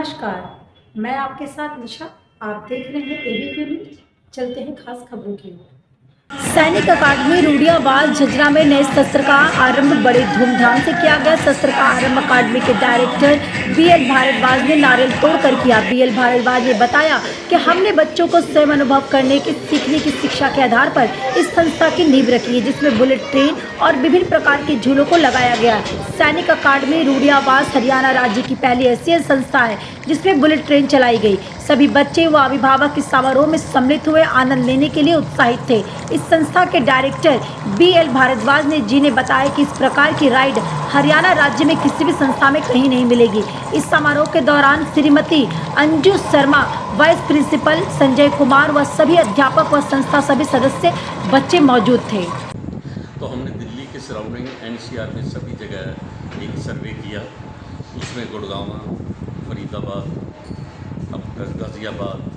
नमस्कार, मैं आपके साथ निशा। आप देख रहे हैं एबीपी न्यूज। चलते हैं खास खबरों की ओर। सैनिक अकादमी रूडियावाल झज्जरा में नए सत्र का आरंभ बड़े धूमधाम से किया गया। सत्र का आरंभ अकादमी के डायरेक्टर बीएल भारद्वाज ने नारियल तोड़कर किया। बीएल भारद्वाज ने बताया कि हमने बच्चों को स्वयं अनुभव करने की सीखने की शिक्षा के आधार पर इस संस्था की नींव रखी है, जिसमें बुलेट ट्रेन और विभिन्न प्रकार के झूलों को लगाया गया। सैनिक अकादमी रूडियावाल हरियाणा राज्य की पहली ऐसी संस्था है जिसमें बुलेट ट्रेन चलाई गई। सभी बच्चे व अभिभावक इस समारोह में सम्मिलित हुए आनंद लेने के लिए उत्साहित थे। इस संस्था के डायरेक्टर बीएल भारद्वाज ने बताया कि इस प्रकार की राइड हरियाणा राज्य में किसी भी संस्था में कहीं नहीं मिलेगी। इस समारोह के दौरान श्रीमती अंजू शर्मा, वाइस प्रिंसिपल संजय कुमार व सभी अध्यापक व संस्था सभी सदस्य बच्चे मौजूद थे। तो हमने दिल्ली के सराउंडिंग एनसीआर में सभी जगह एक सर्वे किया। उसमें गुड़गांव, फरीदाबाद, गाज़ियाबाद,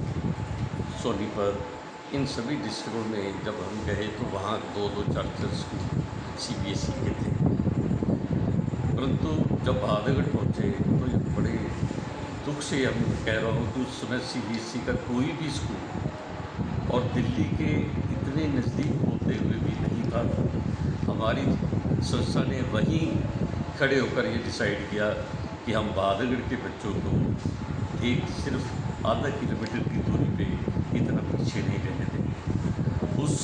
सोनीपत, इन सभी डिस्ट्रिक्टों में जब हम गए तो वहाँ 2-4 स्कूल सीबीएसई के थे। परंतु जब बहादुरगढ़ पहुँचे तो ये बड़े दुख से हम कह रहा हूँ कि उस समय सीबीएसई का कोई भी स्कूल और दिल्ली के इतने नज़दीक होते हुए भी नहीं था। हमारी संस्था ने वहीं खड़े होकर ये डिसाइड किया कि हम बहादुरगढ़ के बच्चों को एक सिर्फ आधा किलोमीटर की दूरी पे इतना पीछे नहीं रहने देंगे। उस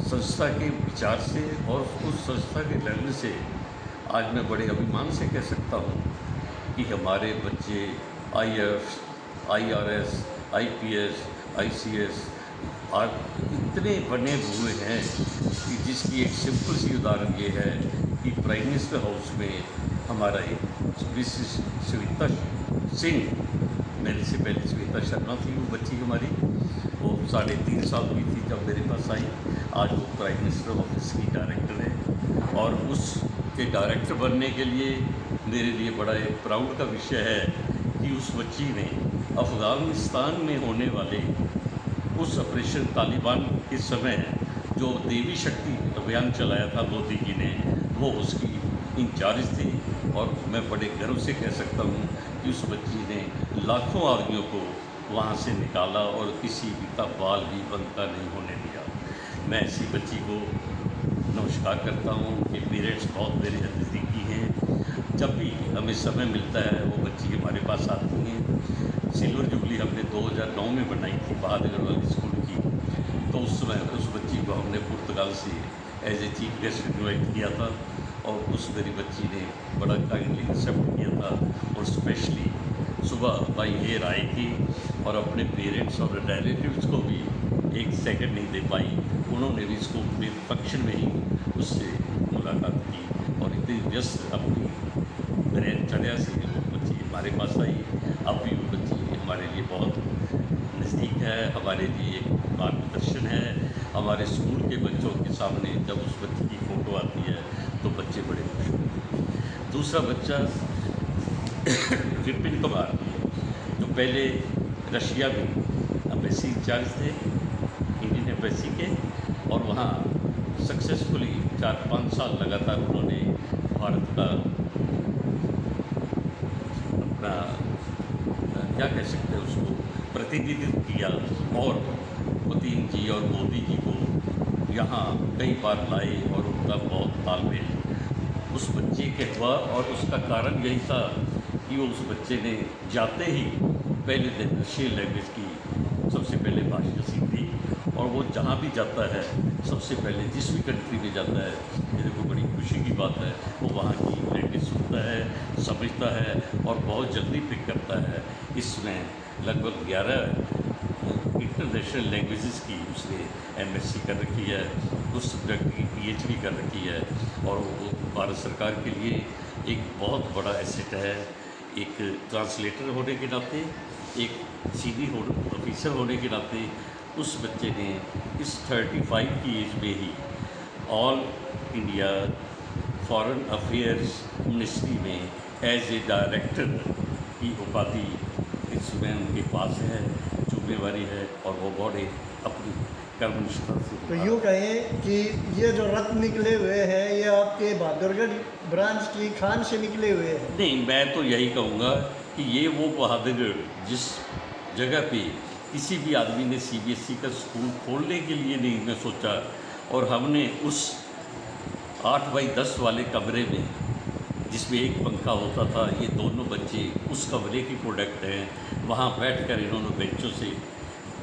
संस्था के विचार से और उस संस्था के लड़ने से आज मैं बड़े अभिमान से कह सकता हूँ कि हमारे बच्चे आईएएस, आईआरएस, आईपीएस, आईसीएस आज इतने बने हुए हैं कि जिसकी एक सिंपल सी उदाहरण ये है कि प्राइम मिनिस्टर हाउस में हमारा एक मिसेस श्वेता सिंह, मेरे से पहले श्वेता शर्मा थी वो बच्ची हमारी, वो 3.5 साल की थी जब मेरे पास आई। आज वो प्राइम मिनिस्टर ऑफिस की डायरेक्टर है और उसके डायरेक्टर बनने के लिए मेरे लिए बड़ा एक प्राउड का विषय है कि उस बच्ची ने अफ़गानिस्तान में होने वाले उस ऑपरेशन तालिबान के समय जो देवी शक्ति अभियान चलाया था मोदी जी ने, वो उसकी इंचार्ज थी। और मैं बड़े गर्व से कह सकता हूँ कि उस बच्ची ने लाखों आदमियों को वहाँ से निकाला और किसी भी का बाल भी बनता नहीं होने दिया। मैं ऐसी बच्ची को नमस्कार करता हूँ कि पेरेंट्स बहुत मेरे नज़दीकी हैं। जब भी हमें समय मिलता है वो बच्ची हमारे पास आती हैं। सिल्वर जुबली हमने 2009 में बनाई थी बहादुरगढ़ वाली स्कूल की, तो उस समय उस बच्ची को हमने पुर्तगाल से as a chief guest invite किया था और उस मेरी बच्ची ने बड़ा काइंडली एक्सेप्ट किया था और स्पेशली सुबह बाई एयर आई थी और अपने पेरेंट्स और रिलेटिव्स को भी एक सेकंड नहीं दे पाई। उन्होंने भी इसको अपने फंक्शन में ही उससे मुलाकात की और इतनी व्यस्त अपनी दिनचर्या से वो बच्ची हमारे पास आई। अब भी वो बच्ची हमारे लिए बहुत नज़दीक है, हमारे लिए एक मार्गदर्शन है। हमारे स्कूल के बच्चों के सामने जब उस बच्ची की फ़ोटो आती है तो बच्चे बड़े खुश होते हैं। दूसरा बच्चा विपिन कुमार, जो पहले रशिया में एम्बेसी इंचार्ज थे, इंडियन एम्बेसी के, और वहाँ सक्सेसफुली 4-5 साल लगातार उन्होंने भारत का अपना क्या कह सकते हैं उसको प्रतिनिधित्व किया और पुतिन जी और मोदी जी को यहाँ कई बार लाए और उनका बहुत तालमेल उस बच्चे के हुआ। और उसका कारण यही था कि वो उस बच्चे ने जाते ही पहले दिन रशियन लैंग्वेज की सबसे पहले भाषा सीखी और वो जहाँ भी जाता है सबसे पहले जिस भी कंट्री में जाता है, मेरे को बड़ी खुशी की बात है, वो वहाँ की लैंग्वेज सुनता है, समझता है और बहुत जल्दी पिक करता है। इसमें लगभग 11 इंटरनेशनल लैंग्वेजेस की उसने एमएससी कर रखी है, उस सब्जेक्ट की पीएचडी कर रखी है और वो भारत सरकार के लिए एक बहुत बड़ा एसेट है। एक ट्रांसलेटर होने के नाते, एक सीनियर ऑफिसर होने के नाते उस बच्चे ने इस 35 की एज में ही all India foreign affairs ministry में एज ए डायरेक्टर की उपाधि इसमें उनके पास है, जिम्मेवारी है और वो बड़े अपनी कर्मनिष्ठा से। तो यूँ कहें कि ये जो रत्न निकले हुए हैं ये आपके बहादुरगढ़ ब्रांच की खान से निकले हुए हैं? नहीं, मैं तो यही कहूँगा कि ये वो बहादुरगढ़ जिस जगह पे किसी भी आदमी ने सीबीएसई का स्कूल खोलने के लिए नहीं ने सोचा, और हमने उस 8 बाई 10 वाले कमरे में जिसमें एक पंखा होता था, ये दोनों बच्चे उस कमरे की प्रोडक्ट हैं। वहाँ बैठकर इन्होंने बेंचों से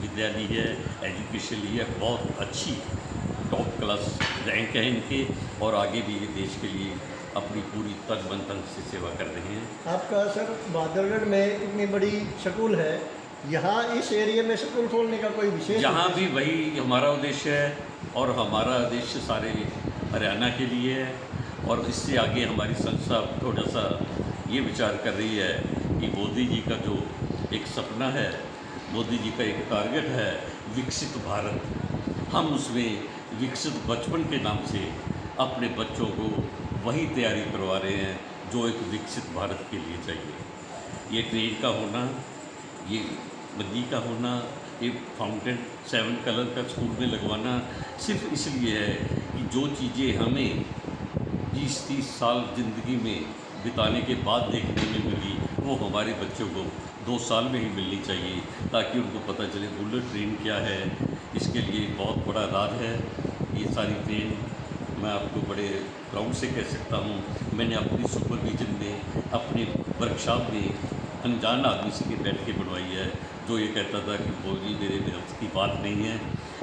विद्या ली है, एजुकेशन ली है, बहुत अच्छी टॉप क्लास रैंक है इनके, और आगे भी ये देश के लिए अपनी पूरी तन मन धन से सेवा कर रहे हैं। आपका सर बहादुरगढ़ में इतनी बड़ी स्कूल है, यहाँ इस एरिया में स्कूल खोलने का कोई विशेष यहाँ उद्देश्य? भी वही हमारा उद्देश्य है, और हमारा उद्देश्य सारे हरियाणा के लिए है। और इससे आगे हमारी संस्था थोड़ा सा ये विचार कर रही है कि मोदी जी का जो एक सपना है, मोदी जी का एक टारगेट है विकसित भारत, हम उसमें विकसित बचपन के नाम से अपने बच्चों को वही तैयारी करवा रहे हैं जो एक विकसित भारत के लिए चाहिए। ये ट्रेन का होना, ये बद्दी का होना, एक फाउंटेन 7 कलर का स्कूल में लगवाना सिर्फ इसलिए है कि जो चीज़ें हमें 20-30 साल ज़िंदगी में बिताने के बाद देखने में मिली, वो हमारे बच्चों को 2 साल में ही मिलनी चाहिए, ताकि उनको पता चले बुलेट ट्रेन क्या है। इसके लिए बहुत बड़ा राज है ये सारी ट्रेन। मैं आपको बड़े प्राउड से कह सकता हूँ, मैंने अपनी सुपरविजन में, अपने वर्कशॉप में अनजान आदमी से के बैठ के बनवाई है, जो ये कहता था कि बोली मेरे बस की बात नहीं है,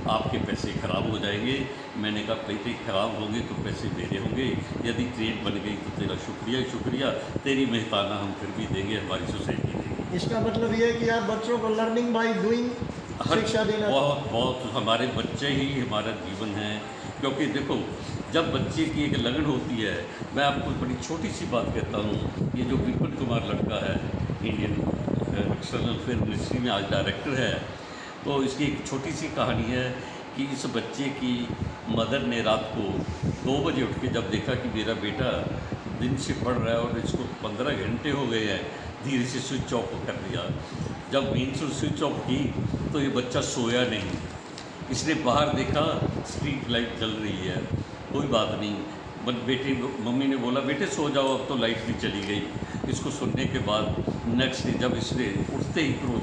आपके पैसे ख़राब हो जाएंगे। मैंने कहा पैसे ख़राब होंगे तो पैसे मेरे होंगे, यदि ट्रेन बन गई तो तेरा शुक्रिया ही शुक्रिया, तेरी मेहताना हम फिर भी देंगे, हमारी सोसाइटी देगी। इसका मतलब ये है कि आप बच्चों को लर्निंग बाय डूइंग शिक्षा देना। बहुत बहुत हमारे बच्चे ही हमारा जीवन है, क्योंकि देखो जब बच्चे की एक लगन होती है, मैं आपको बड़ी छोटी सी बात कहता हूँ, ये जो विपिन कुमार लड़का है, इंडियन एक्सटर्नल फिल्म मिनिस्ट्री में आज डायरेक्टर है, तो इसकी एक छोटी सी कहानी है कि इस बच्चे की मदर ने रात को 2 बजे उठ के जब देखा कि मेरा बेटा दिन से पढ़ रहा है और इसको 15 घंटे हो गए हैं, धीरे से स्विच ऑफ कर दिया। जब मेन स्विच ऑफ की तो ये बच्चा सोया नहीं, इसने बाहर देखा स्ट्रीट लाइट जल रही है, कोई बात नहीं, बेटी मम्मी ने बोला बेटे सो जाओ, अब तो लाइट भी चली गई। इसको सुनने के बाद नेक्स्ट डे जब इसने उठते ही क्रोध